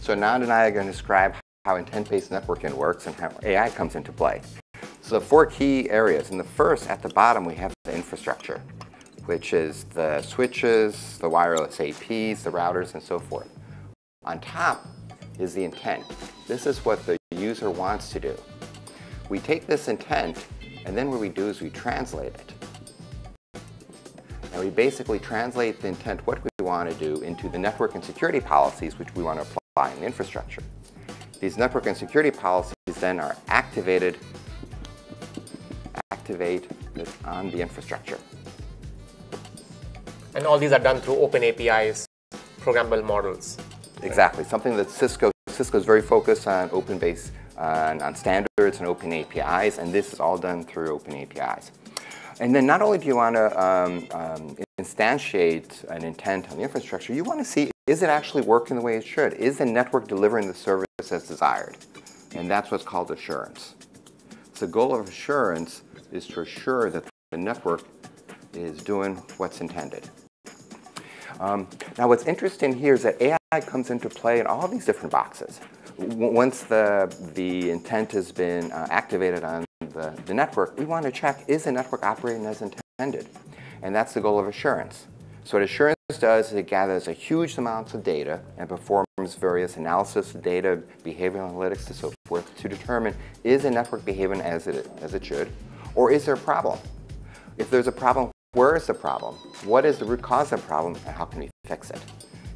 So Anand and I are going to describe how intent-based networking works and how AI comes into play. So 4 key areas. In the first, at the bottom, we have the infrastructure, which is the switches, the wireless APs, the routers, and so forth. On top is the intent. This is what the user wants to do. We take this intent, and then what we do is we translate it. And we basically translate the intent, what we want to do, into the network and security policies which we want to apply in the infrastructure. These network and security policies then are activate on the infrastructure. And all these are done through open APIs, programmable models. Exactly. Something that Cisco is very focused on open-based, on standards and open APIs, and this is all done through open APIs. And then not only do you want to instantiate an intent on the infrastructure, you want to see, is it actually working the way it should? Is the network delivering the service as desired? And that's what's called assurance. So the goal of assurance is to assure that the network is doing what's intended. Now what's interesting here is that AI comes into play in all these different boxes. Once the intent has been activated on the network, we want to check, is the network operating as intended? And that's the goal of assurance. So what assurance does is it gathers a huge amounts of data and performs various analysis of data, behavioral analytics, and so forth to determine, is the network behaving as it should, or is there a problem? If there's a problem, where is the problem? What is the root cause of the problem, and how can we fix it?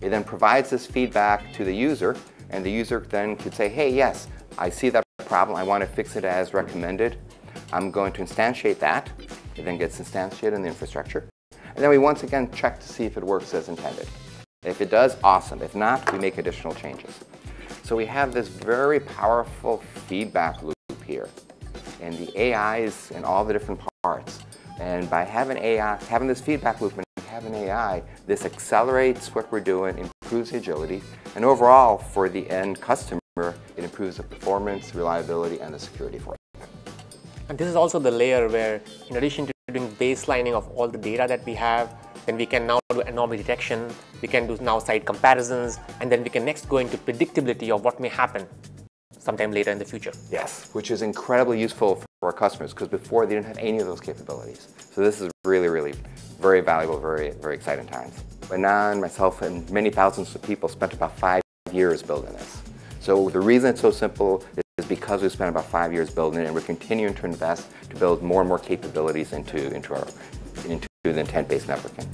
It then provides this feedback to the user, and the user then could say, hey, yes, I see that problem. I want to fix it as recommended. I'm going to instantiate that. It then gets instantiated in the infrastructure. And then we once again check to see if it works as intended. If it does, awesome. If not, we make additional changes. So we have this very powerful feedback loop here. And the AIs in all the different parts. And by having this feedback loop and having AI, this accelerates what we're doing, improves the agility, and overall, for the end customer, it improves the performance, reliability, and the security for it. And this is also the layer where, in addition to doing baselining of all the data that we have, then we can now do anomaly detection, we can do now site comparisons, and then we can next go into predictability of what may happen sometime later in the future. Yes, which is incredibly useful for our customers, because before they didn't have any of those capabilities. So this is really, really very valuable, very, very exciting times. Anand, myself, and many thousands of people spent about 5 years building this. So the reason it's so simple is because we spent about 5 years building it, and we're continuing to invest to build more and more capabilities into the intent-based networking.